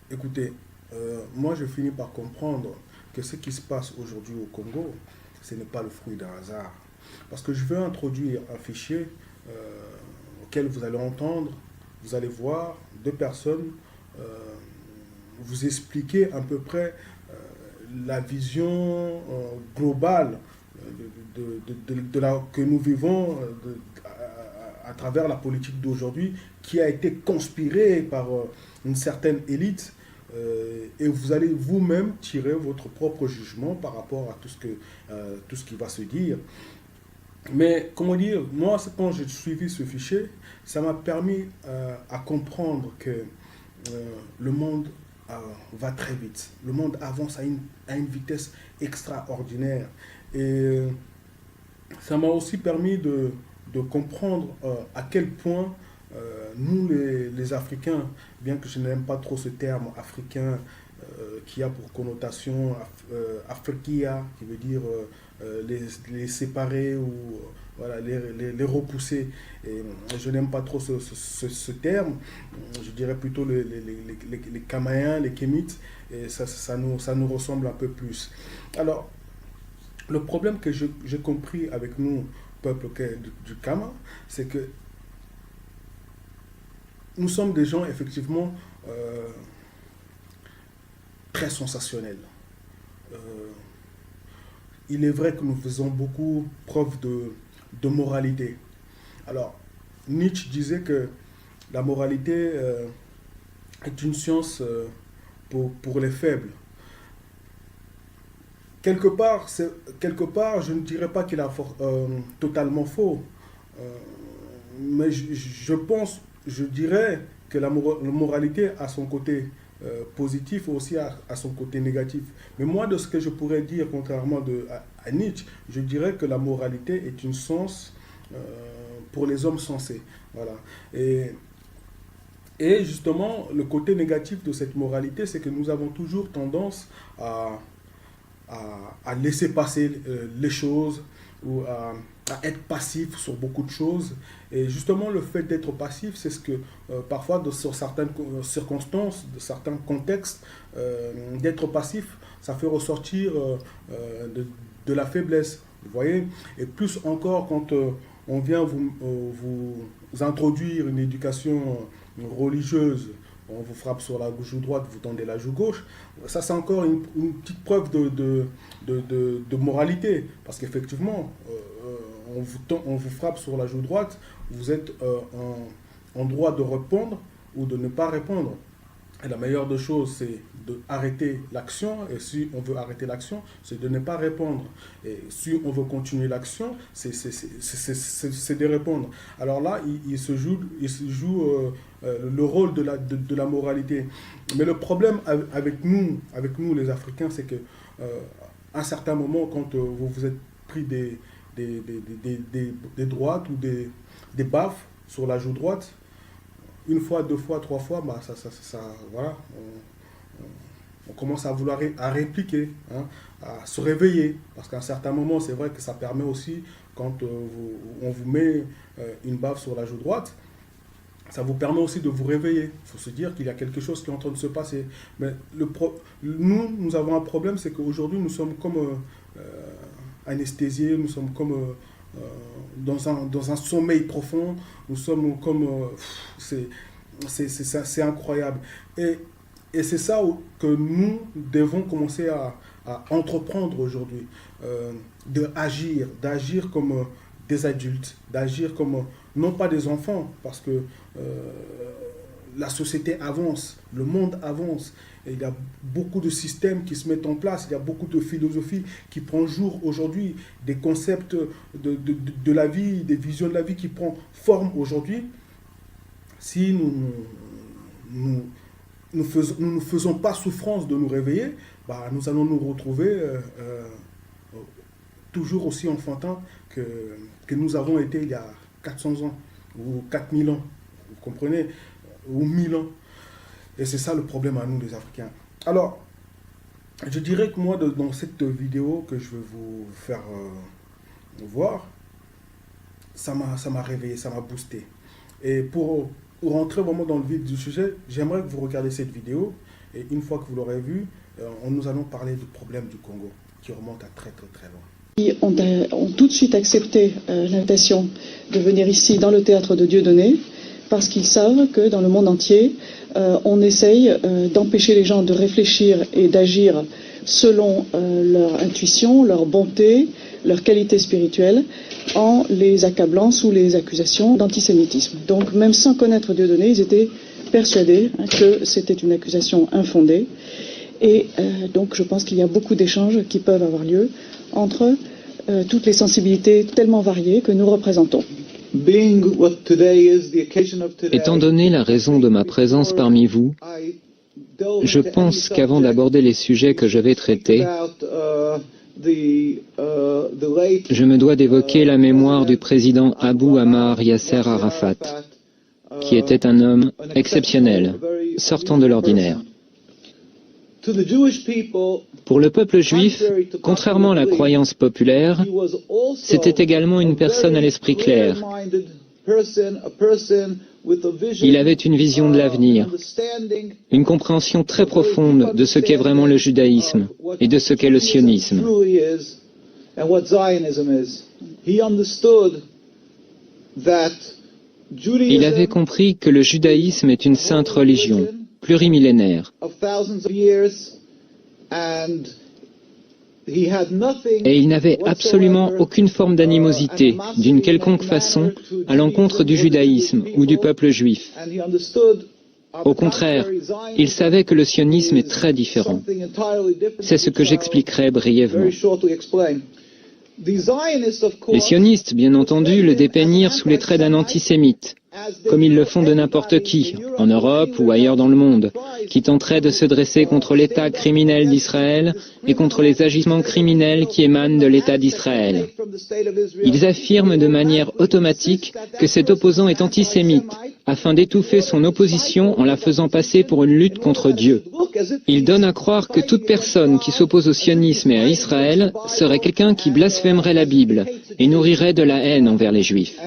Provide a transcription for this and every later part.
Écoutez, moi je finis par comprendre que ce qui se passe aujourd'hui au Congo, ce n'est pas le fruit d'un hasard. Parce que je veux introduire un fichier auquel vous allez entendre, vous allez voir deux personnes euh, vous expliquer à peu près la vision globale que nous vivons à travers la politique d'aujourd'hui qui a été conspirée par une certaine élite et vous allez vous-même tirer votre propre jugement par rapport à tout ce qui va se dire. Mais comment dire, moi, quand j'ai suivi ce fichier, ça m'a permis à comprendre que le monde euh, va très vite. Le monde avance à une vitesse extraordinaire. Et ça m'a aussi permis de comprendre à quel point nous, les Africains, bien que je n'aime pas trop ce terme africain qui a pour connotation afrikia, qui veut dire les séparer ou voilà, les repousser. Et je n'aime pas trop ce terme. Je dirais plutôt les Camaïens, les Kémites. Et ça nous ressemble un peu plus. Alors, le problème que j'ai compris avec nous, peuple du Kama, c'est que nous sommes des gens effectivement euh, très sensationnels. Euh, il est vrai que nous faisons beaucoup preuve de moralité. Alors, Nietzsche disait que la moralité est une science pour les faibles. Quelque part, je ne dirais pas qu'il a totalement faux, euh, mais je dirais que la moralité a son côté positif et aussi a son côté négatif. Mais moi, de ce que je pourrais dire, contrairement à Nietzsche, je dirais que la moralité est une science euh, pour les hommes sensés. Voilà. Et, et justement, le côté négatif de cette moralité, c'est que nous avons toujours tendance à laisser passer les choses ou à être passif sur beaucoup de choses. Et justement, le fait d'être passif, c'est ce que parfois, sur certaines circonstances, de certains contextes, d'être passif, ça fait ressortir de la faiblesse. Vous voyez. Et plus encore quand on vient vous introduire une éducation religieuse, on vous frappe sur la joue droite, vous tendez la joue gauche. Ça, c'est encore une petite preuve de moralité. Parce qu'effectivement, on vous frappe sur la joue droite, vous êtes en droit de répondre ou de ne pas répondre. Et la meilleure des choses, c'est d'arrêter l'action. Et si on veut arrêter l'action, c'est de ne pas répondre. Et si on veut continuer l'action, c'est de répondre. Alors là, il se joue le rôle de la moralité. Mais le problème avec nous les Africains, c'est que à un certain moment, quand vous vous êtes pris des droites ou des baffes sur la joue droite, une fois, deux fois, trois fois, bah, voilà, on commence à vouloir à répliquer, hein, à se réveiller. Parce qu'à un certain moment, c'est vrai que ça permet aussi, quand on vous met une baffe sur la joue droite, ça vous permet aussi de vous réveiller. Il faut se dire qu'il y a quelque chose qui est en train de se passer. Mais nous avons un problème, c'est qu'aujourd'hui, nous sommes comme anesthésiés, nous sommes comme dans un sommeil profond, nous sommes comme... c'est incroyable. Et, et c'est ça que nous devons commencer à entreprendre aujourd'hui, d'agir comme des adultes, d'agir comme non pas des enfants, parce que la société avance, le monde avance, et il y a beaucoup de systèmes qui se mettent en place, il y a beaucoup de philosophies qui prennent jour aujourd'hui, des concepts de la vie, des visions de la vie qui prennent forme aujourd'hui. Si nous, nous ne faisons pas souffrance de nous réveiller, bah, nous allons nous retrouver toujours aussi enfantins que nous avons été il y a 400 ans ou 4000 ans, vous comprenez, ou 1000 ans. Et c'est ça le problème à nous les Africains. Alors, je dirais que moi, dans cette vidéo que je vais vous faire voir, ça m'a réveillé, ça m'a boosté. Et pour rentrer vraiment dans le vif du sujet, j'aimerais que vous regardiez cette vidéo Et une fois que vous l'aurez vu, nous allons parler du problème du Congo, qui remonte à très très très loin. Ils ont tout de suite accepté l'invitation de venir ici dans le théâtre de Dieudonné, parce qu'ils savent que dans le monde entier, on essaye d'empêcher les gens de réfléchir et d'agir selon leur intuition, leur bonté, leur qualité spirituelle, en les accablant sous les accusations d'antisémitisme. Donc même sans connaître Dieudonné, ils étaient persuadés que c'était une accusation infondée. Et donc je pense qu'il y a beaucoup d'échanges qui peuvent avoir lieu entre toutes les sensibilités tellement variées que nous représentons. Étant donné la raison de ma présence parmi vous, je pense qu'avant d'aborder les sujets que je vais traiter, je me dois d'évoquer la mémoire du président Abou Ammar Yasser Arafat, qui était un homme exceptionnel, sortant de l'ordinaire. Pour le peuple juif, contrairement à la croyance populaire, c'était également une personne à l'esprit clair. Il avait une vision de l'avenir, une compréhension très profonde de ce qu'est vraiment le judaïsme et de ce qu'est le sionisme. Il avait compris que le judaïsme est une sainte religion, plurimillénaire. Et il n'avait absolument aucune forme d'animosité, d'une quelconque façon, à l'encontre du judaïsme ou du peuple juif. Au contraire, il savait que le sionisme est très différent. C'est ce que j'expliquerai brièvement. Les sionistes, bien entendu, le dépeignirent sous les traits d'un antisémite, comme ils le font de n'importe qui, en Europe ou ailleurs dans le monde, qui tenterait de se dresser contre l'État criminel d'Israël et contre les agissements criminels qui émanent de l'État d'Israël. Ils affirment de manière automatique que cet opposant est antisémite, afin d'étouffer son opposition en la faisant passer pour une lutte contre Dieu. Ils donnent à croire que toute personne qui s'oppose au sionisme et à Israël serait quelqu'un qui blasphémerait la Bible et nourrirait de la haine envers les Juifs.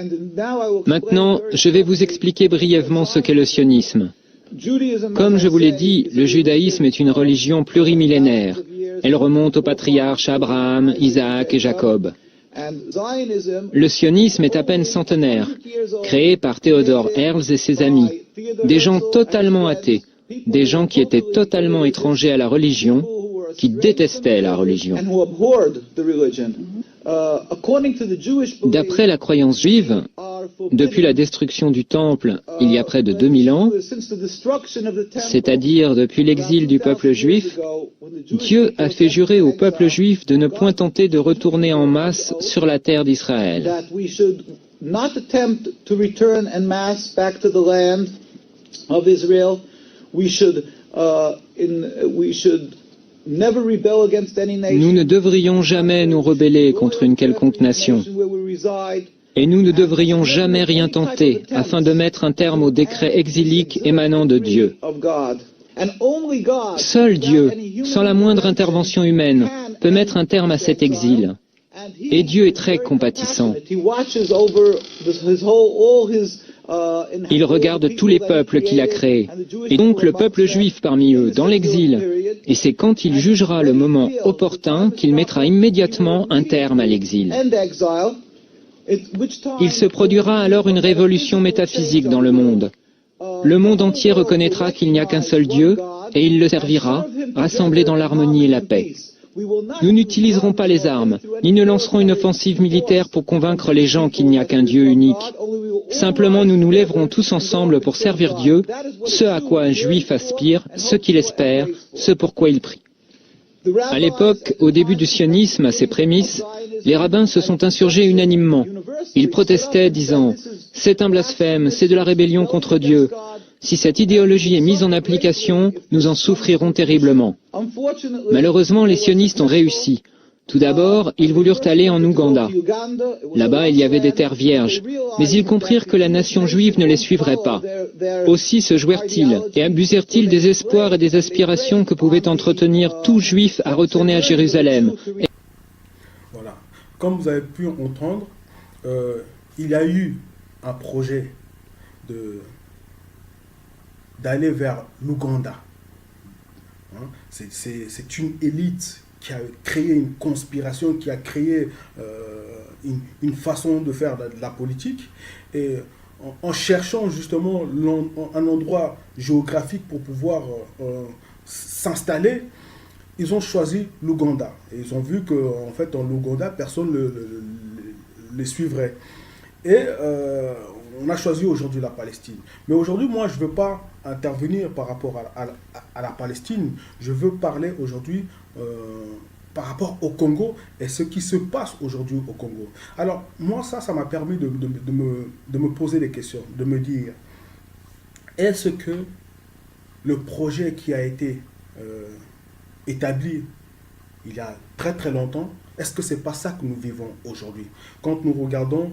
Maintenant, je vais vous expliquer brièvement ce qu'est le sionisme. Comme je vous l'ai dit, le judaïsme est une religion plurimillénaire. Elle remonte aux patriarches Abraham, Isaac et Jacob. Le sionisme est à peine centenaire, créé par Theodor Herzl et ses amis, des gens totalement athées, des gens qui étaient totalement étrangers à la religion, qui détestaient la religion. D'après la croyance juive, depuis la destruction du Temple il y a près de 2000 ans, c'est-à-dire depuis l'exil du peuple juif, Dieu a fait jurer au peuple juif de ne point tenter de retourner en masse sur la terre d'Israël. Nous ne devrions jamais nous rebeller contre une quelconque nation. Et nous ne devrions jamais rien tenter afin de mettre un terme au décret exilique émanant de Dieu. Seul Dieu, sans la moindre intervention humaine, peut mettre un terme à cet exil. Et Dieu est très compatissant. Il regarde tous les peuples qu'il a créés, et donc le peuple juif parmi eux, dans l'exil. Et c'est quand il jugera le moment opportun qu'il mettra immédiatement un terme à l'exil. Il se produira alors une révolution métaphysique dans le monde. Le monde entier reconnaîtra qu'il n'y a qu'un seul Dieu, et il le servira, rassemblé dans l'harmonie et la paix. Nous n'utiliserons pas les armes, ni ne lancerons une offensive militaire pour convaincre les gens qu'il n'y a qu'un Dieu unique. Simplement, nous nous lèverons tous ensemble pour servir Dieu, ce à quoi un juif aspire, ce qu'il espère, ce pourquoi il prie. À l'époque, au début du sionisme, à ses prémices, les rabbins se sont insurgés unanimement. Ils protestaient, disant « C'est un blasphème, c'est de la rébellion contre Dieu. Si cette idéologie est mise en application, nous en souffrirons terriblement. » Malheureusement, les sionistes ont réussi. Tout d'abord, ils voulurent aller en Ouganda. Là-bas, il y avait des terres vierges, mais ils comprirent que la nation juive ne les suivrait pas. Aussi se jouèrent-ils et abusèrent-ils des espoirs et des aspirations que pouvait entretenir tout juif à retourner à Jérusalem. Voilà. Comme vous avez pu entendre, il y a eu un projet d'aller vers l'Ouganda. hein. C'est une élite qui a créé une conspiration, qui a créé une façon de faire de la politique. Et en cherchant justement un endroit géographique pour pouvoir s'installer, ils ont choisi l'Ouganda. Et ils ont vu qu'en fait, en Ouganda, personne ne les suivrait. Et on a choisi aujourd'hui la Palestine. Mais aujourd'hui, moi, je ne veux pas intervenir par rapport à la Palestine. Je veux parler aujourd'hui par rapport au Congo et ce qui se passe aujourd'hui au Congo. Alors, moi, ça m'a permis de me poser des questions, de me dire, est-ce que le projet qui a été établi il y a très très longtemps, est-ce que c'est pas ça que nous vivons aujourd'hui? Quand nous regardons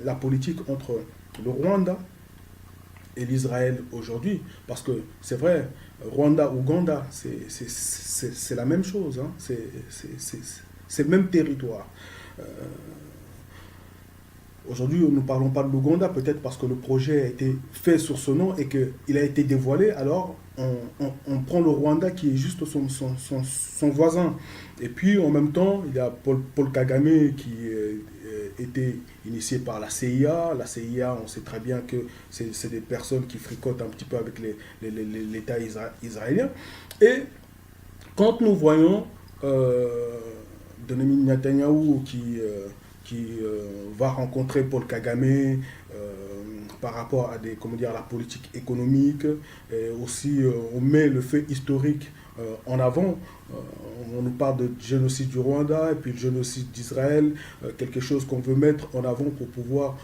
la politique entre le Rwanda et l'Israël aujourd'hui, parce que c'est vrai, Rwanda-Ouganda, c'est la même chose, hein, c'est le même territoire. Aujourd'hui, nous ne parlons pas de l'Ouganda, peut-être parce que le projet a été fait sur ce nom et qu'il a été dévoilé, alors on prend le Rwanda qui est juste son voisin. Et puis en même temps, il y a Paul Kagame qui était initié par la CIA. La CIA, on sait très bien que c'est des personnes qui fricotent un petit peu avec l'État israélien. Et quand nous voyons Benjamin Netanyahou qui va rencontrer Paul Kagame par rapport à la politique économique, et aussi on met le fait historique en avant. On nous parle de génocide du Rwanda et puis le génocide d'Israël, quelque chose qu'on veut mettre en avant pour pouvoir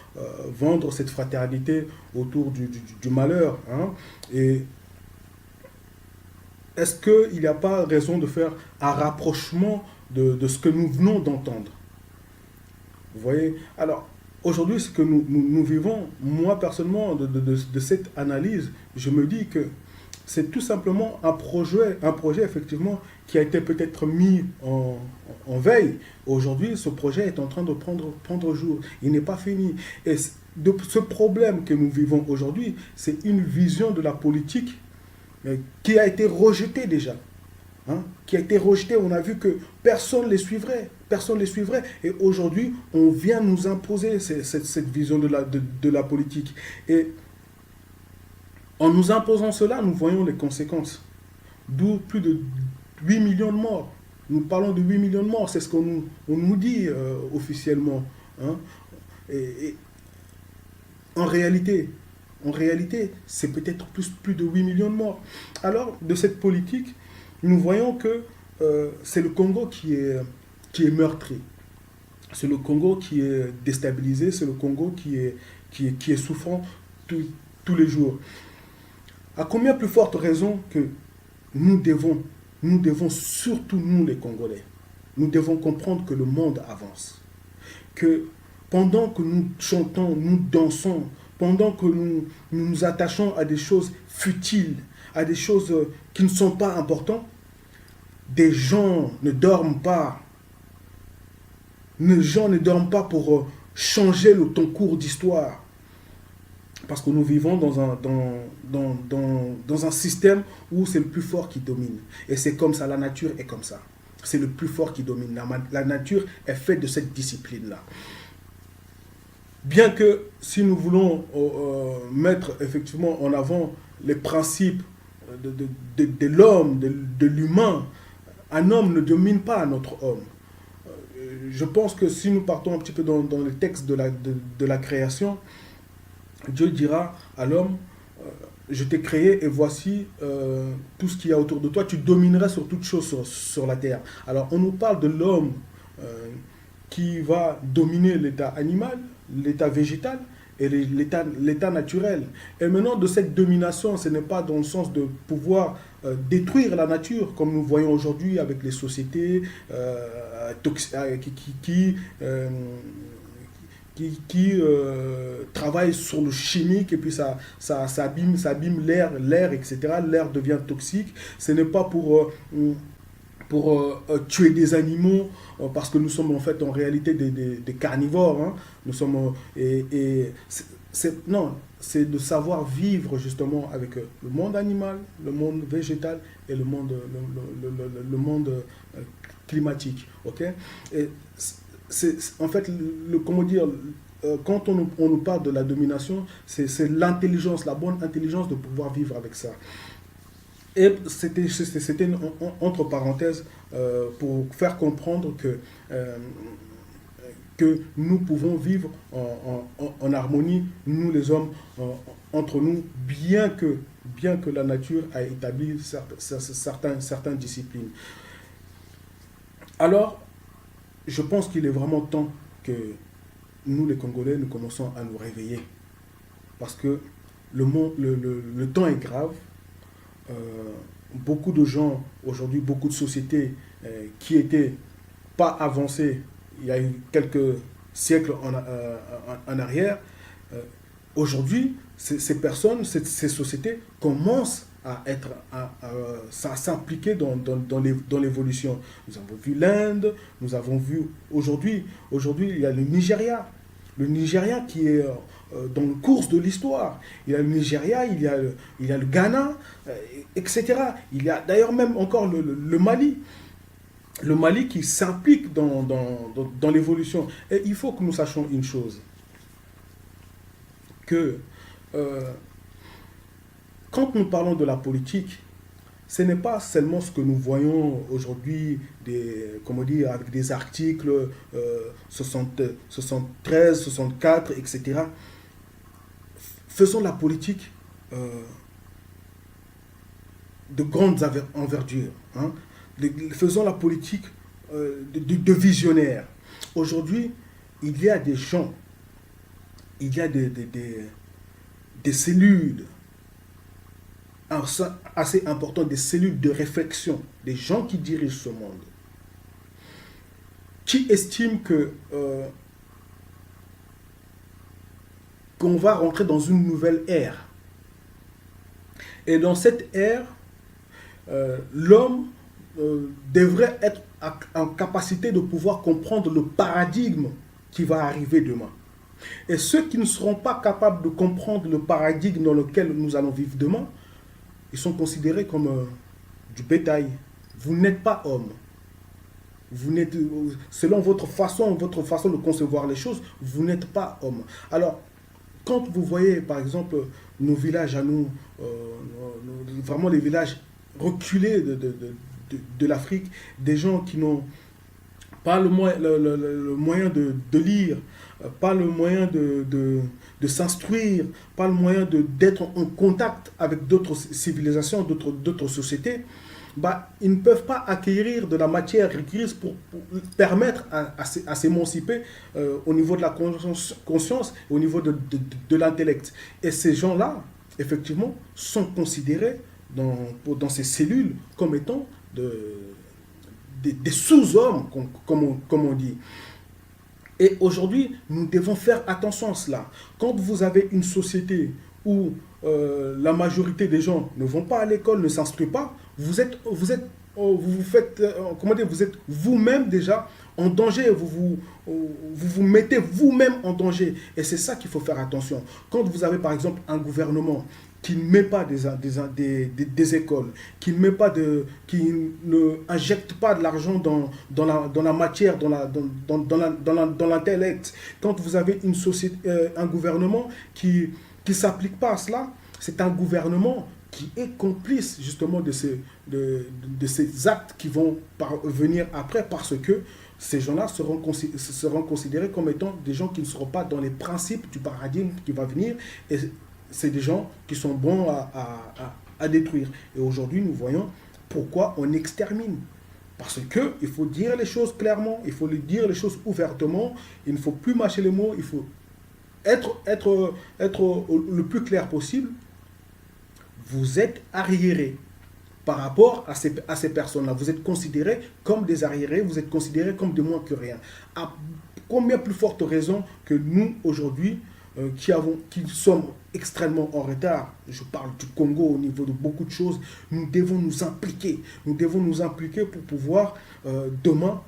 vendre cette fraternité autour du malheur, hein. Et est-ce qu'il n'y a pas raison de faire un rapprochement de ce que nous venons d'entendre? Vous voyez? Alors, aujourd'hui, ce que nous vivons, moi personnellement, de cette analyse, je me dis que c'est tout simplement un projet effectivement qui a été peut-être mis en veille. Aujourd'hui, ce projet est en train de prendre jour. Il n'est pas fini. Et ce problème que nous vivons aujourd'hui, c'est une vision de la politique qui a été rejetée déjà. Hein, qui a été rejetée. On a vu que personne ne les suivrait. Personne ne les suivrait. Et aujourd'hui, on vient nous imposer cette vision de la politique. Et en nous imposant cela, nous voyons les conséquences. D'où plus de 8 millions de morts. Nous parlons de 8 millions de morts, c'est ce qu'on nous dit officiellement. Hein. Et en réalité, c'est peut-être plus de 8 millions de morts. Alors, de cette politique, nous voyons que c'est le Congo qui est meurtri. C'est le Congo qui est déstabilisé, c'est le Congo qui est souffrant tous les jours. À combien plus forte raison que nous devons surtout nous les Congolais, nous devons comprendre que le monde avance. Que pendant que nous chantons, nous dansons, pendant que nous attachons à des choses futiles, à des choses qui ne sont pas importantes, des gens ne dorment pas. Les gens ne dorment pas pour changer ton cours d'histoire. Parce que nous vivons dans un système où c'est le plus fort qui domine. Et c'est comme ça, la nature est comme ça. C'est le plus fort qui domine. La nature est faite de cette discipline-là. Bien que si nous voulons mettre effectivement en avant les principes de l'homme, de l'humain, un homme ne domine pas un autre homme. Je pense que si nous partons un petit peu dans le texte de la création, Dieu dira à l'homme, je t'ai créé et voici tout ce qu'il y a autour de toi, tu domineras sur toute chose sur la terre. Alors on nous parle de l'homme qui va dominer l'état animal, l'état végétal et l'état naturel. Et maintenant de cette domination, ce n'est pas dans le sens de pouvoir détruire la nature, comme nous voyons aujourd'hui avec les sociétés qui travaillent sur le chimique et puis ça abîme l'air, etc. L'air devient toxique. Ce n'est pas pour tuer des animaux, parce que nous sommes en fait en réalité des carnivores. Hein. Nous sommes, et Non, c'est de savoir vivre justement avec le monde animal, le monde végétal et le monde, le monde climatique. Ok. Et en fait, comment dire, quand on nous parle de la domination, c'est l'intelligence, la bonne intelligence de pouvoir vivre avec ça. Et c'était entre parenthèses pour faire comprendre que nous pouvons vivre en harmonie, nous les hommes, entre nous, bien que la nature a établi certaines disciplines. Alors, je pense qu'il est vraiment temps que nous, les Congolais, nous commençons à nous réveiller. Parce que le temps est grave. Beaucoup de gens, aujourd'hui, beaucoup de sociétés qui étaient pas avancées il y a eu quelques siècles en arrière, aujourd'hui, ces personnes, ces sociétés commencent à s'impliquer dans l'évolution. Nous avons vu l'Inde, nous avons vu aujourd'hui, il y a le Nigeria. Le Nigeria qui est dans le cours de l'histoire. Il y a le Nigeria, il y a le Ghana, etc. Il y a d'ailleurs même encore le Mali. Le Mali qui s'implique dans l'évolution. Et il faut que nous sachions une chose, que quand nous parlons de la politique, ce n'est pas seulement ce que nous voyons aujourd'hui, avec des articles 73, 64, etc. Faisons la politique de grande envergure. Hein. Faisons la politique de visionnaire. Aujourd'hui, il y a des gens, il y a des cellules assez importantes, des cellules de réflexion, des gens qui dirigent ce monde, qui estiment qu'on va rentrer dans une nouvelle ère. Et dans cette ère, l'homme devrait être en capacité de pouvoir comprendre le paradigme qui va arriver demain. Et ceux qui ne seront pas capables de comprendre le paradigme dans lequel nous allons vivre demain, ils sont considérés comme du bétail. Vous n'êtes pas homme. Vous n'êtes, selon votre façon de concevoir les choses, vous n'êtes pas homme. Alors, quand vous voyez, par exemple, nos villages à nous, vraiment les villages reculés de l'Afrique, des gens qui n'ont pas le moyen de lire, pas le moyen de s'instruire, pas le moyen d'être en contact avec d'autres civilisations, d'autres sociétés, ils ne peuvent pas acquérir de la matière grise pour permettre à s'émanciper au niveau de la conscience, au niveau de l'intellect. Et ces gens-là, effectivement, sont considérés dans ces cellules comme étant des sous-hommes, comme on dit. Et aujourd'hui, nous devons faire attention à cela. Quand vous avez une société où la majorité des gens ne vont pas à l'école, ne s'instruisent pas, vous êtes vous-même déjà en danger, vous mettez vous-même en danger. Et c'est ça qu'il faut faire attention. Quand vous avez par exemple un gouvernement qui ne met pas des écoles, qui ne injecte pas de l'argent dans la matière, dans l'intellect, quand vous avez une société, un gouvernement qui ne s'applique pas à cela, c'est un gouvernement qui est complice justement de ces actes qui vont venir après, parce que ces gens-là seront considérés comme étant des gens qui ne seront pas dans les principes du paradigme qui va venir, et c'est des gens qui sont bons à détruire. Et aujourd'hui, nous voyons pourquoi on extermine. Parce qu'il faut dire les choses clairement, il faut dire les choses ouvertement, il ne faut plus mâcher les mots, il faut être le plus clair possible. Vous êtes arriérés par rapport à ces personnes-là. Vous êtes considérés comme des arriérés, vous êtes considérés comme des moins que rien. À combien plus forte raison que nous, aujourd'hui, qui sommes extrêmement en retard, je parle du Congo au niveau de beaucoup de choses, nous devons nous impliquer. Nous devons nous impliquer pour pouvoir demain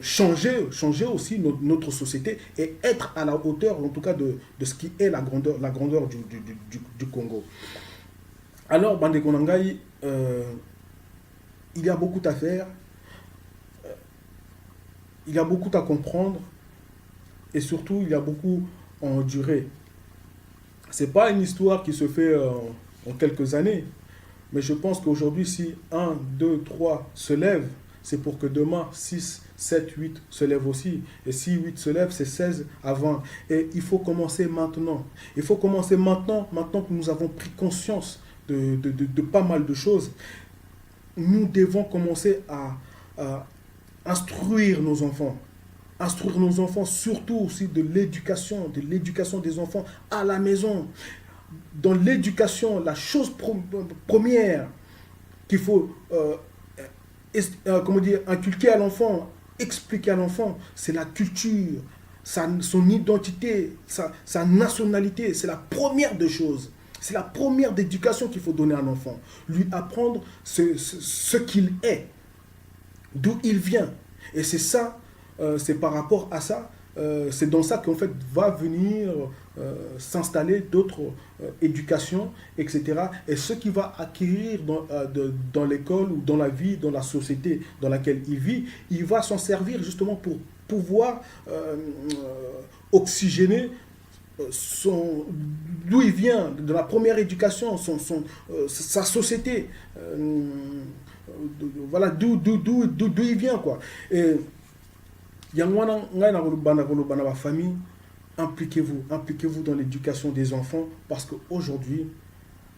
changer aussi notre société et être à la hauteur, en tout cas, de ce qui est la grandeur du Congo. Alors, Bandeko Nangai, il y a beaucoup à faire, il y a beaucoup à comprendre, et surtout, il y a beaucoup à endurer. Ce n'est pas une histoire qui se fait en quelques années, mais je pense qu'aujourd'hui, si 1, 2, 3 se lèvent, c'est pour que demain, 6, 7, 8 se lèvent aussi. Et si 8 se lèvent, c'est 16 à 20. Et il faut commencer maintenant. Il faut commencer maintenant que nous avons pris conscience de pas mal de choses. Nous devons commencer à instruire nos enfants. Instruire nos enfants, surtout aussi de l'éducation des enfants à la maison. Dans l'éducation, la chose première qu'il faut inculquer à l'enfant, expliquer à l'enfant, c'est la culture, son identité, sa nationalité. C'est la première des choses. C'est la première d'éducation qu'il faut donner à un enfant. Lui apprendre ce qu'il est, d'où il vient. Et c'est ça, c'est par rapport à ça, c'est dans ça qu'en fait va venir s'installer d'autres éducations, etc. Et ce qu'il va acquérir dans l'école ou dans la vie, dans la société dans laquelle il vit, il va s'en servir justement pour pouvoir oxygéner d'où il vient, de la première éducation, sa société, voilà d'où il vient, quoi. Et famille, impliquez-vous dans l'éducation des enfants, parce qu'aujourd'hui,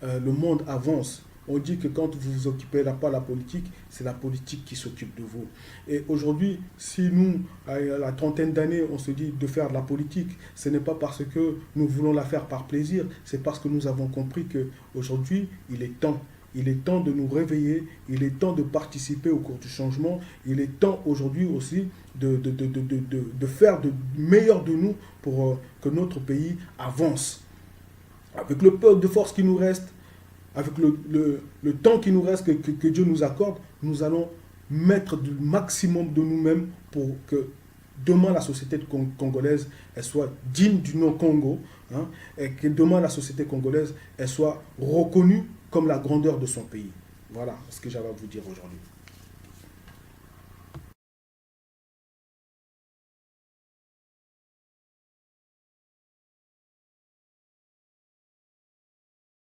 le monde avance. On dit que quand vous vous occupez pas de la politique, c'est la politique qui s'occupe de vous. Et aujourd'hui, si nous, à la trentaine d'années, on se dit de faire de la politique, ce n'est pas parce que nous voulons la faire par plaisir, c'est parce que nous avons compris qu'aujourd'hui, il est temps. Il est temps de nous réveiller, il est temps de participer au cours du changement, il est temps aujourd'hui aussi de faire de meilleur de nous pour que notre pays avance. Avec le peu de force qui nous reste, avec le temps qui nous reste, que Dieu nous accorde, nous allons mettre du maximum de nous-mêmes pour que demain la société congolaise elle soit digne du nom Congo, hein, et que demain la société congolaise elle soit reconnue comme la grandeur de son pays. Voilà ce que j'avais à vous dire aujourd'hui.